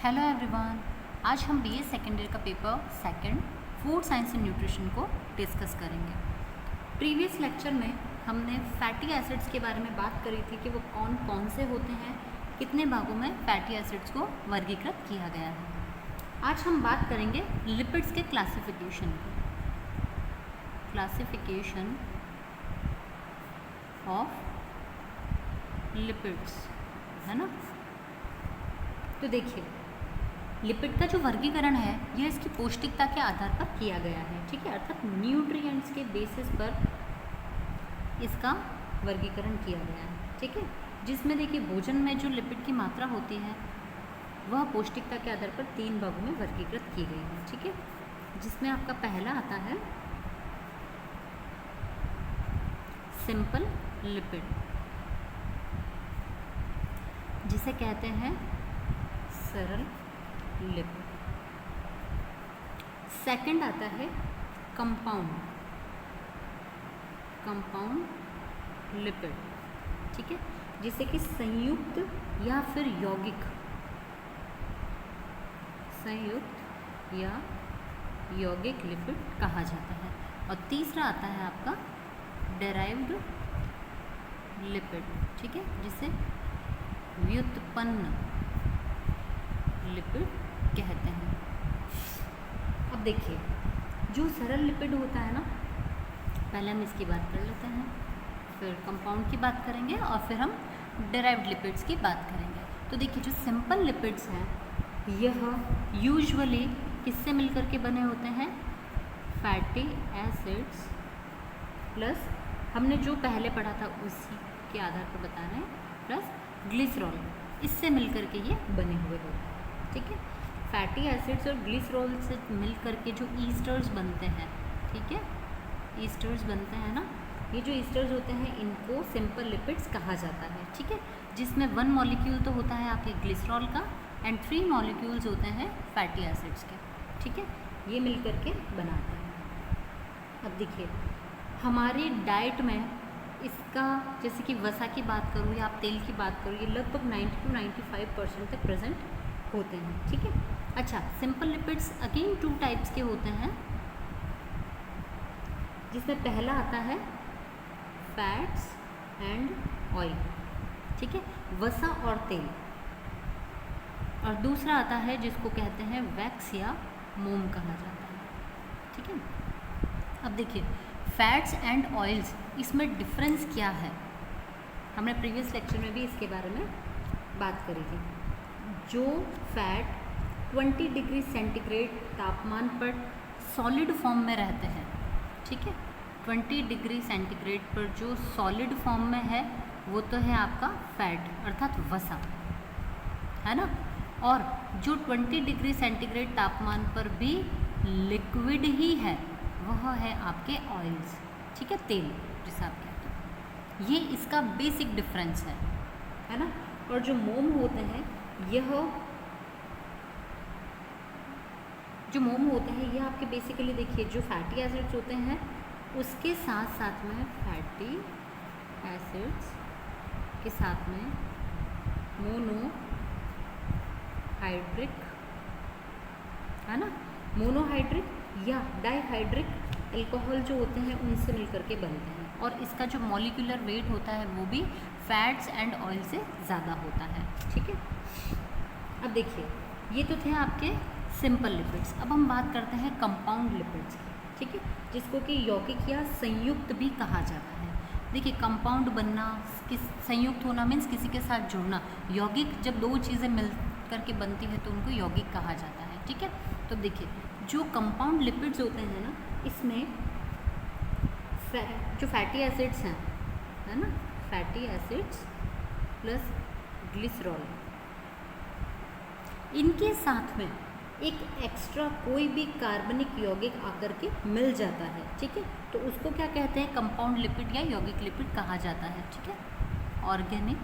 Hello everyone, आज हम BA second year का paper second food science and nutrition को डिस्कस करेंगे। प्रीवियस लेक्चर में हमने फैटी एसिड्स के बारे में बात करी थी कि वो कौन कौन से होते हैं, कितने भागों में फैटी एसिड्स को वर्गीकृत किया गया है। आज हम बात करेंगे लिपिड्स के क्लासिफिकेशन की। क्लासिफिकेशन ऑफ लिपिड्स, है ना। तो देखिए, लिपिड का जो वर्गीकरण है यह इसकी पौष्टिकता के आधार पर किया गया है, ठीक है, अर्थात न्यूट्रिएंट्स के बेसिस पर इसका वर्गीकरण किया गया है, ठीक है। जिसमें देखिए भोजन में जो लिपिड की मात्रा होती है वह पौष्टिकता के आधार पर 3 भागों में वर्गीकृत की गई है, ठीक है। जिसमें आपका पहला आता है सिंपल लिपिड, जिसे कहते हैं सरल लिपिड। सेकंड आता है कंपाउंड लिपिड, ठीक है, जिसे कि संयुक्त या फिर यौगिक लिपिड कहा जाता है। और तीसरा आता है आपका डेराइव्ड लिपिड, ठीक है, जिसे व्युत्पन्न लिपिड कहते हैं। अब देखिए, जो सरल लिपिड होता है ना, पहले हम इसकी बात कर लेते हैं, फिर कंपाउंड की बात करेंगे और फिर हम डेराइव्ड लिपिड्स की बात करेंगे। तो देखिए, जो सिंपल लिपिड्स हैं यह यूजुअली किससे मिलकर के बने होते हैं? फैटी एसिड्स प्लस हमने जो पहले पढ़ा था उसी के आधार पर बता रहे हैं, प्लस ग्लिसरॉल, इससे मिलकर के ये बने हुए होते हैं, ठीक है। फैटी एसिड्स और ग्लिसरॉल से मिलकर के जो ईस्टर्स बनते हैं, ठीक है, ईस्टर्स बनते हैं ना, ये जो ईस्टर्स होते हैं इनको सिंपल लिपिड्स कहा जाता है, ठीक है। जिसमें 1 मॉलिक्यूल तो होता है आपके ग्लिसरॉल का एंड 3 मॉलिक्यूल्स होते हैं फैटी एसिड्स के, ठीक है, ये मिलकर के बनाते हैं। अब देखिए, हमारी डाइट में इसका, जैसे कि वसा की बात करूँ या आप तेल की बात करूँ, ये लगभग 90 to 95% तक प्रेजेंट होते हैं, ठीक है। अच्छा, सिंपल लिपिड्स अगेन 2 टाइप्स के होते हैं, जिसमें पहला आता है फैट्स एंड ऑयल, ठीक है, वसा और तेल, और दूसरा आता है जिसको कहते हैं वैक्स या मोम कहा जाता है, ठीक है। अब देखिए, फैट्स एंड ऑयल्स, इसमें डिफरेंस क्या है? हमने प्रीवियस लेक्चर में भी इसके बारे में बात करी थी। जो फैट 20 डिग्री सेंटीग्रेड तापमान पर सॉलिड फॉर्म में रहते हैं, ठीक है, 20 डिग्री सेंटीग्रेड पर जो सॉलिड फॉर्म में है वो तो है आपका फैट अर्थात वसा, है ना। और जो 20 डिग्री सेंटीग्रेड तापमान पर भी लिक्विड ही है वह है आपके ऑयल्स, ठीक है, तेल जिसे आप कहते हैं। ये इसका बेसिक डिफरेंस है ना। और जो मोम होते हैं, यह आपके बेसिकली देखिए, जो फैटी एसिड्स होते हैं उसके साथ साथ में फैटी एसिड्स के साथ में मोनोहाइड्रिक, है ना, मोनोहाइड्रिक या डाइहाइड्रिक अल्कोहल जो होते हैं उनसे मिलकर के बनते हैं, और इसका जो मॉलिक्यूलर वेट होता है वो भी फैट्स एंड ऑयल से ज़्यादा होता है, ठीक है। अब देखिए, ये तो थे आपके सिंपल लिपिड्स। अब हम बात करते हैं कंपाउंड लिपिड्स की, ठीक है, जिसको कि यौगिक या संयुक्त भी कहा जाता है। देखिए, कंपाउंड बनना, संयुक्त होना मीन्स किसी के साथ जुड़ना। यौगिक जब 2 चीज़ें मिल करके बनती है तो उनको यौगिक कहा जाता है, ठीक है। तो देखिए, जो कंपाउंड लिपिड्स होते हैं ना, इसमें जो फैटी एसिड्स हैं, है ना, फैटी एसिड्स प्लस ग्लिसरॉल, इनके साथ में एक एक्स्ट्रा कोई भी कार्बनिक यौगिक आकर के मिल जाता है, ठीक है, तो उसको क्या कहते हैं? कंपाउंड लिपिड या यौगिक लिपिड कहा जाता है, ठीक है। ऑर्गेनिक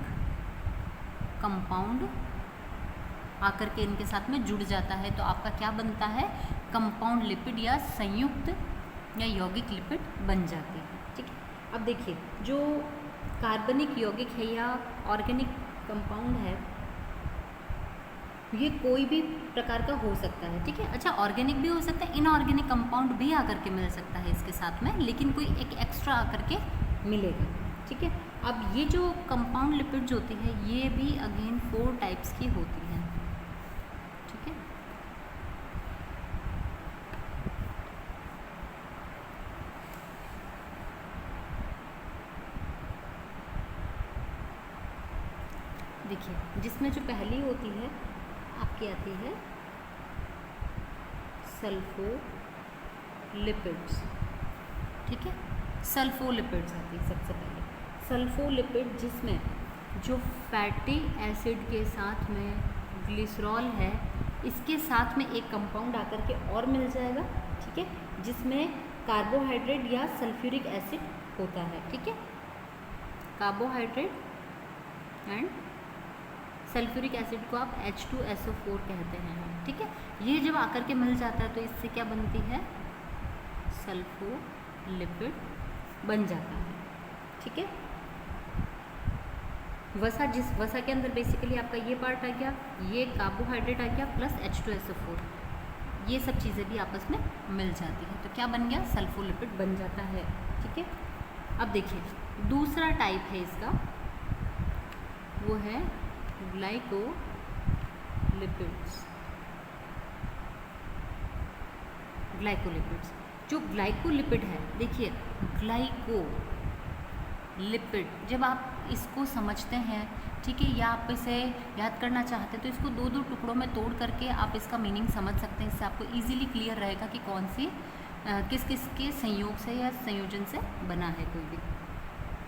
कंपाउंड आकर के इनके साथ में जुड़ जाता है तो आपका क्या बनता है? कंपाउंड लिपिड या संयुक्त या यौगिक लिपिड बन जाती है, ठीक है। अब देखिए, जो कार्बनिक यौगिक है या ऑर्गेनिक कंपाउंड है ये कोई भी प्रकार का हो सकता है, ठीक है। अच्छा, ऑर्गेनिक भी हो सकता है, इनऑर्गेनिक कंपाउंड भी आकर के मिल सकता है इसके साथ में, लेकिन कोई एक एक्स्ट्रा आकर के मिलेगा, ठीक है। अब ये जो कंपाउंड लिपिड्स होती है ये भी अगेन 4 टाइप्स की होती है, ठीक है। देखिए, जिसमें जो पहली होती है आपकी आती है सल्फोलिपिड्स, ठीक है। सल्फोलिपिड्स आती है सबसे पहले। सल्फोलिपिड जिसमें जो फैटी एसिड के साथ में ग्लिसरॉल है, इसके साथ में एक कंपाउंड आकर के और मिल जाएगा, ठीक है, जिसमें कार्बोहाइड्रेट या सल्फ्यूरिक एसिड होता है, ठीक है। कार्बोहाइड्रेट एंड सल्फ्यूरिक एसिड को आप H2SO4 कहते हैं, ठीक है। ये जब आकर के मिल जाता है तो इससे क्या बनती है, सल्फोलिपिड बन जाता है, ठीक है। वसा, जिस वसा के अंदर बेसिकली आपका ये पार्ट आ गया, ये कार्बोहाइड्रेट आ गया प्लस H2SO4, ये सब चीज़ें भी आपस में मिल जाती है, तो क्या बन गया, सल्फोलिपिड बन जाता है, ठीक है। अब देखिए दूसरा टाइप है इसका, वो है ग्लाइकोलिपिड्स। ग्लाइकोलिपिड्स, जो ग्लाइकोलिपिड है, देखिए ग्लाइकोलिपिड जब आप इसको समझते हैं, ठीक है, या आप इसे याद करना चाहते हैं तो इसको 2-2 टुकड़ों में तोड़ करके आप इसका मीनिंग समझ सकते हैं। इससे आपको इजीली क्लियर रहेगा कि कौन सी किस किस के संयोग से या संयोजन से बना है कोई भी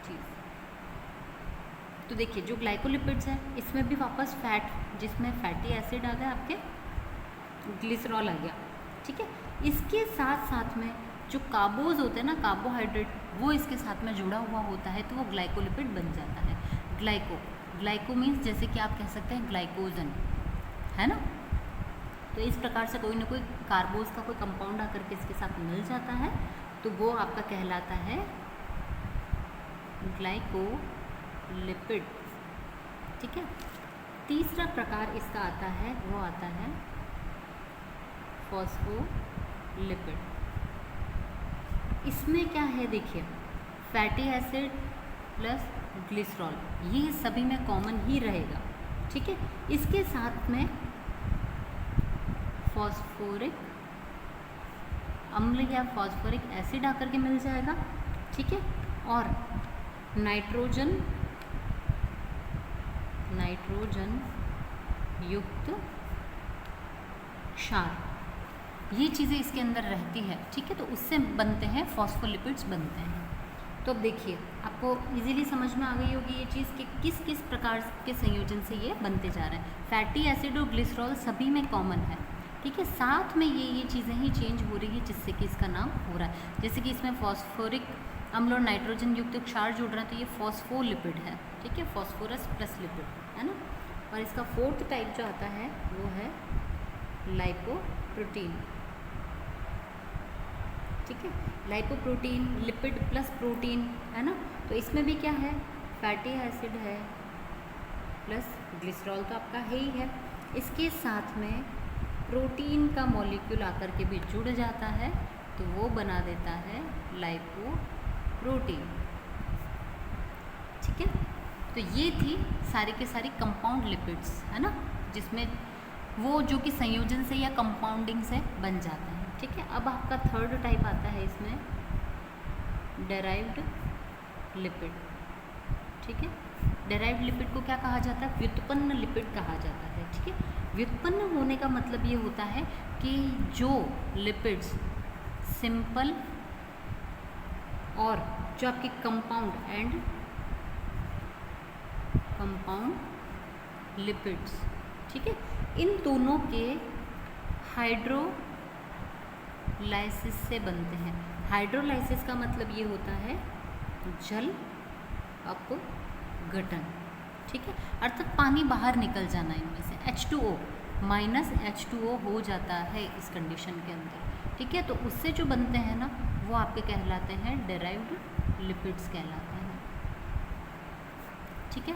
चीज़। तो देखिए जो ग्लाइकोलिपिड्स है इसमें भी वापस फैट, जिसमें फैटी एसिड आ गया, आपके ग्लिसरॉल आ गया, ठीक है। इसके साथ साथ में जो कार्बोज होते हैं ना, कार्बोहाइड्रेट, वो इसके साथ में जुड़ा हुआ होता है, तो वो ग्लाइकोलिपिड बन जाता है। ग्लाइको मीन्स जैसे कि आप कह सकते हैं ग्लाइकोजन, है ना। तो इस प्रकार से कोई ना कोई कार्बोज का कोई कंपाउंड आकर के इसके साथ मिल जाता है, तो वो आपका कहलाता है ग्लाइकोलिपिड, ठीक है। तीसरा प्रकार इसका आता है, वो आता है फॉस्फोलिपिड। इसमें क्या है, देखिए फैटी एसिड प्लस ग्लिसरॉल, ये सभी में कॉमन ही रहेगा, ठीक है। इसके साथ में फॉस्फोरिक अम्ल या फॉस्फोरिक एसिड आकर के मिल जाएगा, ठीक है। और नाइट्रोजन युक्त क्षार, ये चीज़ें इसके अंदर रहती है, ठीक है। तो उससे बनते हैं फॉस्फोलिपिड्स बनते हैं। तो अब देखिए आपको इजीली समझ में आ गई होगी ये चीज़ कि किस किस प्रकार के संयोजन से ये बनते जा रहे हैं। फैटी एसिड और ग्लिसरॉल सभी में कॉमन है, ठीक है। साथ में ये चीज़ें ही चेंज हो रही है जिससे कि इसका नाम हो रहा है। जैसे कि इसमें फॉस्फोरिक अम्ल और नाइट्रोजन युक्त क्षार जुड़ रहा है, तो ये फॉस्फोलिपिड है, ठीक है, फॉस्फोरस प्लस लिपिड, है ना। और इसका फोर्थ टाइप जो आता है वो है लाइपोप्रोटीन, ठीक है। लाइपोप्रोटीन लिपिड प्लस प्रोटीन, है ना। तो इसमें भी क्या है, फैटी एसिड है प्लस ग्लिसरॉल तो आपका है ही है, इसके साथ में प्रोटीन का मॉलिक्यूल आकर के भी जुड़ जाता है, तो वो बना देता है लाइपोप्रोटीन, ठीक है। तो ये थी सारी के सारी कंपाउंड लिपिड्स, है ना, जिसमें वो जो कि संयोजन से या कंपाउंडिंग से बन जाते हैं, ठीक है। अब आपका थर्ड टाइप आता है इसमें डेराइव्ड लिपिड, ठीक है। डेराइव्ड लिपिड को क्या कहा जाता है, व्युत्पन्न लिपिड कहा जाता है, ठीक है। व्युत्पन्न होने का मतलब ये होता है कि जो लिपिड्स सिंपल और जो आपके कंपाउंड लिपिड्स, ठीक है, इन दोनों के हाइड्रोलाइसिस से बनते हैं। हाइड्रोलाइसिस का मतलब ये होता है जल अपघटन, ठीक है, अर्थात पानी बाहर निकल जाना इनमें से, H2O -H2O हो जाता है इस कंडीशन के अंदर, ठीक है। तो उससे जो बनते हैं ना वो आपके कहलाते हैं डेराइव्ड लिपिड्स कहलाते हैं, ठीक है।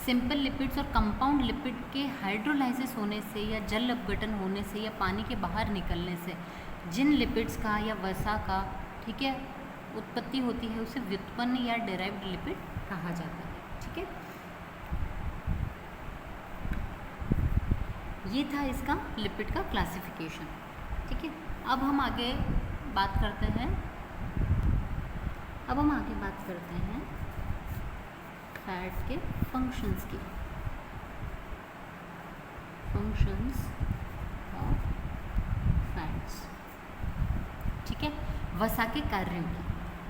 सिंपल लिपिड्स और कंपाउंड लिपिड के हाइड्रोलाइसिस होने से या जल अपघटन होने से या पानी के बाहर निकलने से जिन लिपिड्स का या वसा का, ठीक है, उत्पत्ति होती है उसे व्युत्पन्न या डेराइव्ड लिपिड कहा जाता है। ठीक है, ये था इसका लिपिड का क्लासिफिकेशन। ठीक है, अब हम आगे बात करते हैं फैट के फंक्शंस की, फंक्शंस ऑफ फैट्स। ठीक है, वसा के कार्यों की।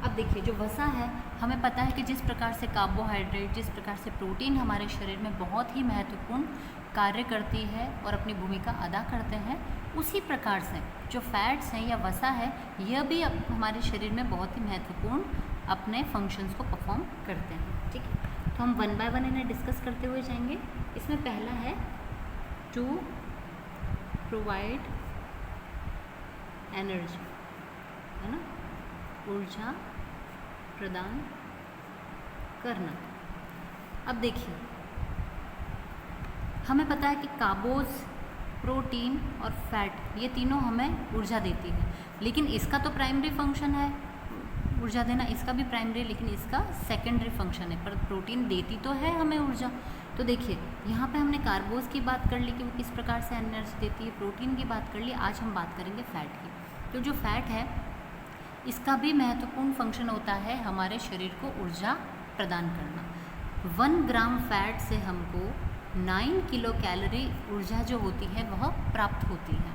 अब देखिए, जो वसा है, हमें पता है कि जिस प्रकार से कार्बोहाइड्रेट, जिस प्रकार से प्रोटीन हमारे शरीर में बहुत ही महत्वपूर्ण कार्य करती है और अपनी भूमिका अदा करते हैं, उसी प्रकार से जो फैट्स हैं या वसा है, यह भी हमारे शरीर में बहुत ही महत्वपूर्ण अपने फंक्शंस को परफॉर्म करते हैं। ठीक है, तो हम वन बाय वन इन्हें डिस्कस करते हुए जाएंगे। इसमें पहला है टू प्रोवाइड एनर्जी, है ना, ऊर्जा प्रदान करना। अब देखिए, हमें पता है कि कार्बोज, प्रोटीन और फैट, ये तीनों हमें ऊर्जा देती है, लेकिन इसका तो प्राइमरी फंक्शन है ऊर्जा देना, इसका भी प्राइमरी, लेकिन इसका सेकेंडरी फंक्शन है। पर प्रोटीन देती तो है हमें ऊर्जा। तो देखिए, यहाँ पे हमने कार्बोज की बात कर ली कि वो किस प्रकार से एनर्जी देती है, प्रोटीन की बात कर ली, आज हम बात करेंगे फैट की। तो जो फैट है, इसका भी महत्वपूर्ण फंक्शन होता है हमारे शरीर को ऊर्जा प्रदान करना। 1 ग्राम फैट से हमको 9 किलो कैलोरी ऊर्जा जो होती है वह प्राप्त होती है।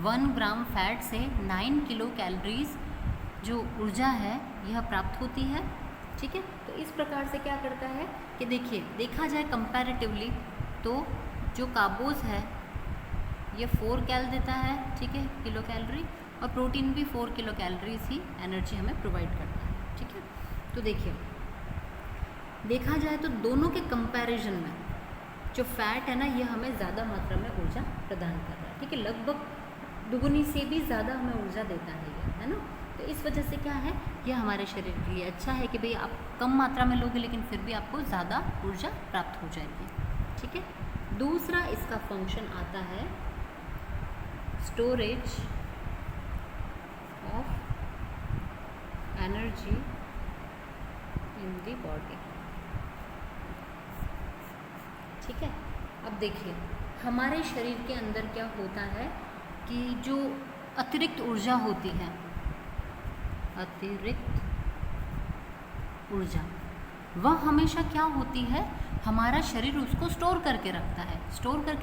1 ग्राम फैट से 9 किलो कैलोरीज जो ऊर्जा है यह प्राप्त होती है। ठीक है, तो इस प्रकार से क्या करता है कि देखिए, देखा जाए कंपैरेटिवली तो जो कार्बोज है ये 4 कैल देता है, ठीक है, किलो कैलोरी, और प्रोटीन भी 4 किलो कैलोरीज ही एनर्जी हमें प्रोवाइड करता है। ठीक है, तो देखिए, देखा जाए तो दोनों के कंपैरिजन में जो फैट है ना, ये हमें ज़्यादा मात्रा में ऊर्जा प्रदान कर रहा है। ठीक है, लगभग दुगुनी से भी ज़्यादा हमें ऊर्जा देता है ये, है ना। तो इस वजह से क्या है, यह हमारे शरीर के लिए अच्छा है कि भाई आप कम मात्रा में लोगे लेकिन फिर भी आपको ज़्यादा ऊर्जा प्राप्त हो जाएगी। ठीक है, दूसरा इसका फंक्शन आता है storage of energy in the body. ठीक है, अब देखिए, हमारे शरीर के अंदर क्या होता है कि जो अतिरिक्त ऊर्जा होती है, अतिरिक्त ऊर्जा, वह हमेशा क्या होती है, हमारा शरीर उसको स्टोर करके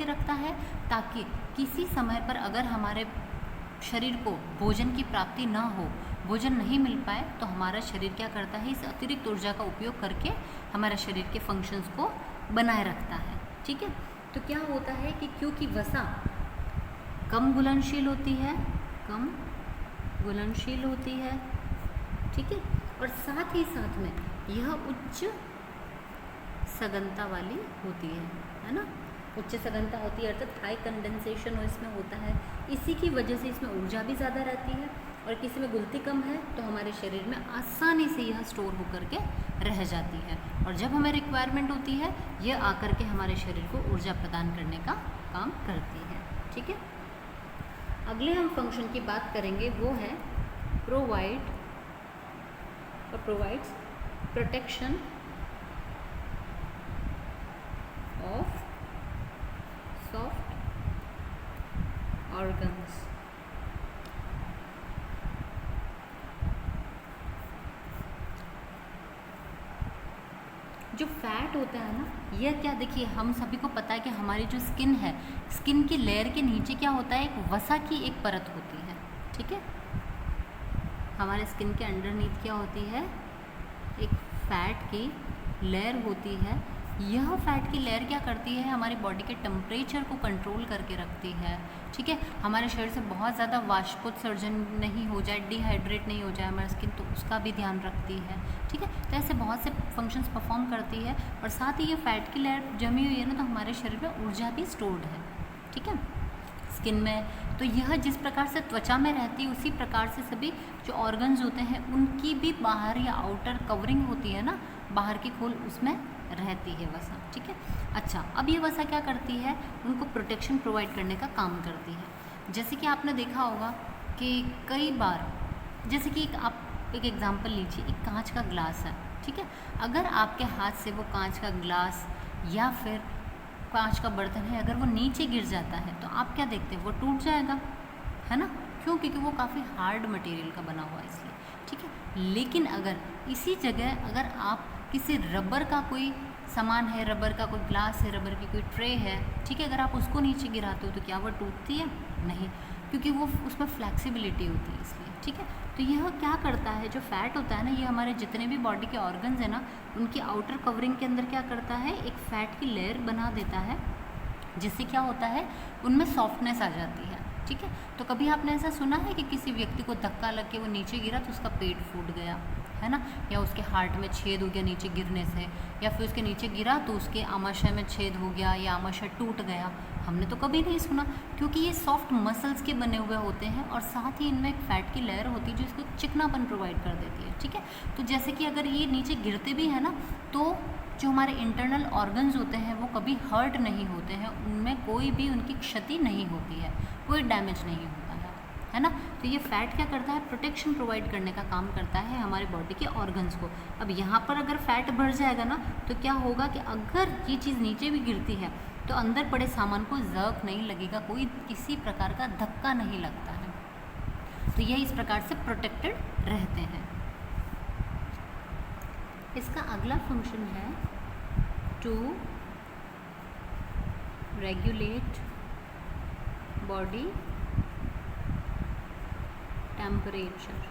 रखता है ताकि किसी समय पर अगर हमारे शरीर को भोजन की प्राप्ति ना हो, भोजन नहीं मिल पाए, तो हमारा शरीर क्या करता है, इस अतिरिक्त ऊर्जा का उपयोग करके हमारे शरीर के फंक्शंस को बनाए रखता है। ठीक है, तो क्या होता है कि क्योंकि वसा कम घुलनशील होती है, ठीक है, और साथ ही साथ में यह उच्च सघनता वाली होती है ना, उच्च सघनता होती है, अर्थात हाई कंडेंसेशन इसमें होता है। इसी की वजह से इसमें ऊर्जा भी ज़्यादा रहती है, और किसी में घुलती कम है तो हमारे शरीर में आसानी से यह स्टोर होकर के रह जाती है, और जब हमें रिक्वायरमेंट होती है यह आकर के हमारे शरीर को ऊर्जा प्रदान करने का काम करती है। ठीक है, अगले हम फंक्शन की बात करेंगे, वो है provides protection of soft organs. जो फैट होता है ना, यह क्या, देखिए, हम सभी को पता है कि हमारी जो स्किन है, स्किन की लेयर के नीचे क्या होता है, एक वसा की एक परत होती है। ठीक है, हमारे स्किन के अंडरनीथ क्या होती है, एक फैट की लेयर होती है। यह फैट की लेयर क्या करती है, हमारी बॉडी के टेम्परेचर को कंट्रोल करके रखती है। ठीक है, हमारे शरीर से बहुत ज़्यादा वाष्पोत्सर्जन नहीं हो जाए, डिहाइड्रेट नहीं हो जाए हमारी स्किन, तो उसका भी ध्यान रखती है। ठीक है, तो ऐसे बहुत से फंक्शंस परफॉर्म करती है, और साथ ही ये फैट की लेयर जमी हुई है ना, तो हमारे शरीर में ऊर्जा भी स्टोर्ड है। ठीक है, स्किन में, तो यह जिस प्रकार से त्वचा में रहती है उसी प्रकार से सभी जो ऑर्गन्स होते हैं उनकी भी बाहर या आउटर कवरिंग होती है ना, बाहर की खोल, उसमें रहती है वसा, ठीक है। अच्छा, अब ये वसा क्या करती है, उनको प्रोटेक्शन प्रोवाइड करने का काम करती है। जैसे कि आपने देखा होगा कि कई बार, जैसे कि आप एक एग्जांपल लीजिए, एक कांच का ग्लास है, ठीक है। अगर आपके हाथ से वो कांच का ग्लास या फिर कांच का बर्तन है, अगर वो नीचे गिर जाता है तो आप क्या देखते हैं, वो टूट जाएगा, है ना। क्यों? क्योंकि वो काफ़ी हार्ड मटेरियल का बना हुआ है इसलिए, ठीक है। लेकिन अगर इसी जगह अगर आप किसी रबर का कोई सामान है, रबर का कोई ग्लास है, रबर की कोई ट्रे है, ठीक है, अगर आप उसको नीचे गिराते हो तो क्या वो टूटती है? नहीं, क्योंकि वो उसमें फ्लैक्सिबिलिटी होती है इसलिए, ठीक है। तो यह क्या करता है, जो फैट होता है ना, ये हमारे जितने भी बॉडी के ऑर्गन्स हैं ना, उनकी आउटर कवरिंग के अंदर क्या करता है, एक फैट की लेयर बना देता है, जिससे क्या होता है, उनमें सॉफ्टनेस आ जाती है, ठीक है। तो कभी आपने ऐसा सुना है कि किसी व्यक्ति को धक्का लग के वो नीचे गिरा तो उसका पेट फूट गया, है ना, या उसके हार्ट में छेद हो गया नीचे गिरने से, या फिर उसके नीचे गिरा तो उसके आमाशय में छेद हो गया या आमाशय टूट गया? हमने तो कभी नहीं सुना, क्योंकि ये सॉफ्ट मसल्स के बने हुए होते हैं और साथ ही इनमें एक फैट की लेयर होती है जो इसको चिकनापन प्रोवाइड कर देती है, ठीक है। तो जैसे कि अगर ये नीचे गिरते भी हैं ना, तो जो हमारे इंटरनल ऑर्गन्स होते हैं वो कभी हर्ट नहीं होते हैं, उनमें कोई भी उनकी क्षति नहीं होती है, कोई डैमेज नहीं होता है ना। तो ये फैट क्या करता है, प्रोटेक्शन प्रोवाइड करने का काम करता है हमारे बॉडी के ऑर्गन्स को। अब यहाँ पर अगर फैट बढ़ जाएगा ना, तो क्या होगा कि अगर ये चीज़ नीचे भी गिरती है तो अंदर पड़े सामान को जर्क नहीं लगेगा, कोई किसी प्रकार का धक्का नहीं लगता है, तो ये इस प्रकार से प्रोटेक्टेड रहते हैं। इसका अगला फंक्शन है टू रेगुलेट बॉडी टेम्परेचर।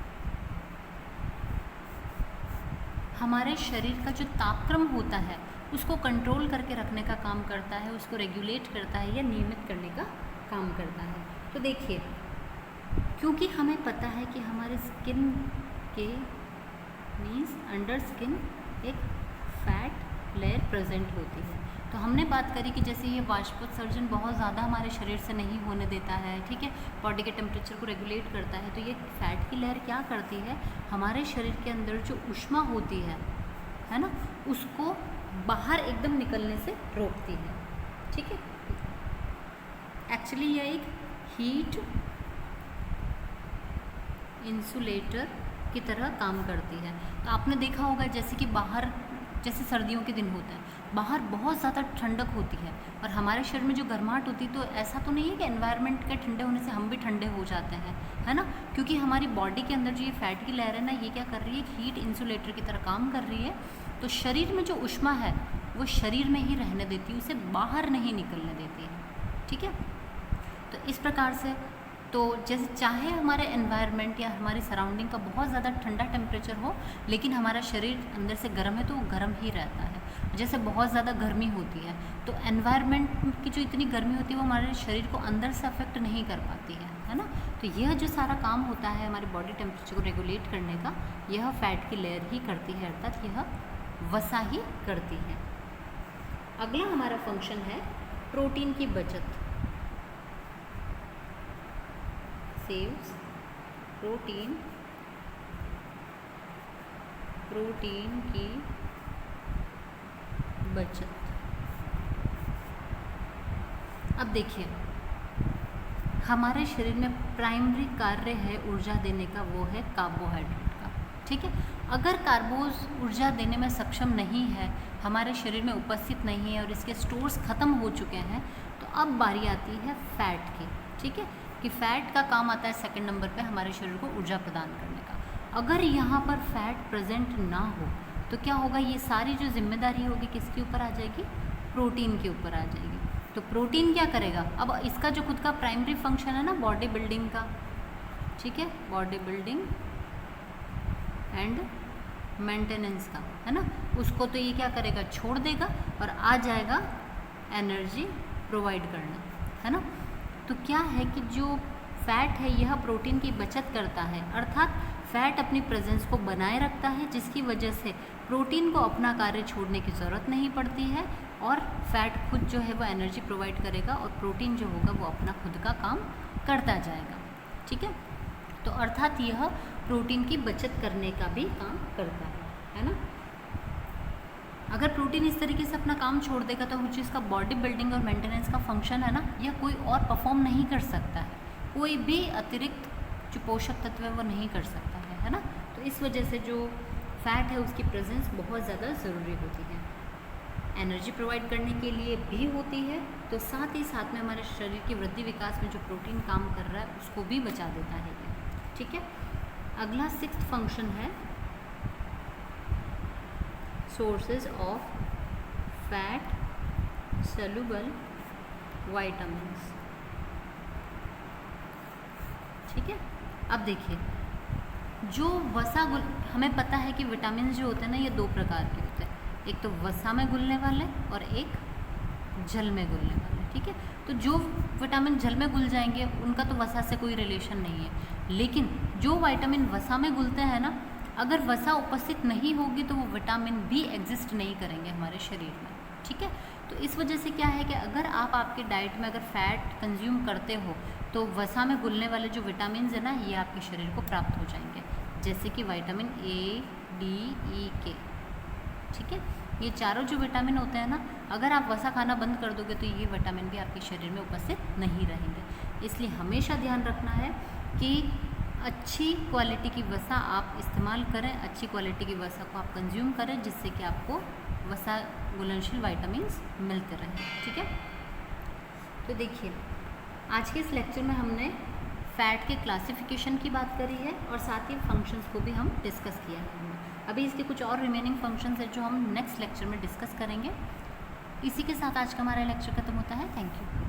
हमारे शरीर का जो तापक्रम होता है उसको कंट्रोल करके रखने का काम करता है, उसको रेगुलेट करता है या नियमित करने का काम करता है। तो देखिए, क्योंकि हमें पता है कि हमारे स्किन के मीन्स अंडर स्किन एक फैट लेयर प्रेजेंट होती है, तो हमने बात करी कि जैसे ये वाष्पोत्सर्जन बहुत ज़्यादा हमारे शरीर से नहीं होने देता है, ठीक है, बॉडी के टेम्परेचर को रेगुलेट करता है। तो ये फैट की लेयर क्या करती है, हमारे शरीर के अंदर जो ऊष्मा होती है ना, उसको बाहर एकदम निकलने से रोकती है, ठीक है। एक्चुअली यह एक हीट इंसुलेटर की तरह काम करती है। तो आपने देखा होगा जैसे कि बाहर, जैसे सर्दियों के दिन होते हैं, बाहर बहुत ज़्यादा ठंडक होती है और हमारे शरीर में जो गर्माहट होती है, तो ऐसा तो नहीं है कि एनवायरनमेंट के ठंडे होने से हम भी ठंडे हो जाते हैं, है ना, क्योंकि हमारी बॉडी के अंदर जो ये फैट की लेयर है ना, ये क्या कर रही है, हीट इंसुलेटर की तरह काम कर रही है। तो शरीर में जो ऊष्मा है वो शरीर में ही रहने देती है, उसे बाहर नहीं निकलने देती है, ठीक है। तो इस प्रकार से, तो जैसे चाहे हमारे एनवायरनमेंट या हमारी सराउंडिंग का बहुत ज़्यादा ठंडा टेम्परेचर हो, लेकिन हमारा शरीर अंदर से गर्म है तो वो गर्म ही रहता है। जैसे बहुत ज़्यादा गर्मी होती है तो एनवायरनमेंट की जो इतनी गर्मी होती है वो हमारे शरीर को अंदर से अफेक्ट नहीं कर पाती है ना। तो यह जो सारा काम होता है हमारी बॉडी टेम्परेचर को रेगुलेट करने का, यह फैट की लेयर ही करती है, अर्थात यह वसा ही करती है। अगला हमारा फंक्शन है प्रोटीन की बचत। सेव्स प्रोटीन की बचत। अब देखिए, हमारे शरीर में प्राइमरी कार्य है ऊर्जा देने का, वो है कार्बोहाइड्रेट का, ठीक है। अगर कार्बोज ऊर्जा देने में सक्षम नहीं है, हमारे शरीर में उपस्थित नहीं है और इसके स्टोर्स ख़त्म हो चुके हैं, तो अब बारी आती है फैट की, ठीक है, कि फैट का काम आता है सेकंड नंबर पे हमारे शरीर को ऊर्जा प्रदान करने का। अगर यहाँ पर फैट प्रेजेंट ना हो तो क्या होगा, ये सारी जो जिम्मेदारी होगी किसके ऊपर आ जाएगी, प्रोटीन के ऊपर आ जाएगी। तो प्रोटीन क्या करेगा, अब इसका जो खुद का प्राइमरी फंक्शन है ना बॉडी बिल्डिंग का, ठीक है, बॉडी बिल्डिंग एंड मेंटेनेंस का, है ना, उसको तो ये क्या करेगा, छोड़ देगा और आ जाएगा एनर्जी प्रोवाइड करना, है ना। तो क्या है कि जो फैट है यह प्रोटीन की बचत करता है, अर्थात फैट अपनी प्रेजेंस को बनाए रखता है, जिसकी वजह से प्रोटीन को अपना कार्य छोड़ने की ज़रूरत नहीं पड़ती है और फैट खुद जो है वो एनर्जी प्रोवाइड करेगा और प्रोटीन जो होगा वो अपना खुद का काम करता जाएगा, ठीक है। तो अर्थात यह प्रोटीन की बचत करने का भी काम करता है ना। अगर प्रोटीन इस तरीके से अपना काम छोड़ देगा तो वो चीज़ का बॉडी बिल्डिंग और मेंटेनेंस का फंक्शन है ना, यह कोई और परफॉर्म नहीं कर सकता है, कोई भी अतिरिक्त जो पोषक तत्व है वो नहीं कर सकता है ना। तो इस वजह से जो फैट है उसकी प्रेजेंस बहुत ज़्यादा ज़रूरी होती है, एनर्जी प्रोवाइड करने के लिए भी होती है, तो साथ ही साथ में हमारे शरीर की वृद्धि विकास में जो प्रोटीन काम कर रहा है उसको भी बचा देता है ये, ठीक है। अगला 6th फंक्शन है sources of fat soluble vitamins, ठीक है। अब देखिए जो वसा हमें पता है कि विटामिन जो होते हैं ना ये 2 प्रकार के होते हैं, एक तो वसा में घुलने वाले और एक जल में घुलने वाले, ठीक है। तो जो विटामिन जल में घुल जाएंगे उनका तो वसा से कोई रिलेशन नहीं है, लेकिन जो विटामिन वसा में घुलते हैं ना, अगर वसा उपस्थित नहीं होगी तो वो विटामिन भी एग्जिस्ट नहीं करेंगे हमारे शरीर में, ठीक है। तो इस वजह से क्या है कि अगर आप आपके डाइट में अगर फैट कंज्यूम करते हो तो वसा में घुलने वाले जो विटामिन है ना ये आपके शरीर को प्राप्त हो जाएंगे, जैसे कि विटामिन ए, डी, ई, के, ठीक है। ये चारों जो विटामिन होते हैं ना, अगर आप वसा खाना बंद कर दोगे तो ये विटामिन भी आपके शरीर में उपस्थित नहीं रहेंगे। इसलिए हमेशा ध्यान रखना है कि अच्छी क्वालिटी की वसा आप इस्तेमाल करें, अच्छी क्वालिटी की वसा को आप कंज्यूम करें, जिससे कि आपको वसा घुलनशील विटामिन्स मिलते रहें, ठीक है। तो देखिए आज के इस लेक्चर में हमने फैट के क्लासिफिकेशन की बात करी है और साथ ही फंक्शंस को भी हम डिस्कस किया है। अभी इसके कुछ और रिमेनिंग फंक्शंस हैं जो हम नेक्स्ट लेक्चर में डिस्कस करेंगे। इसी के साथ आज का हमारा लेक्चर खत्म होता है। Thank you.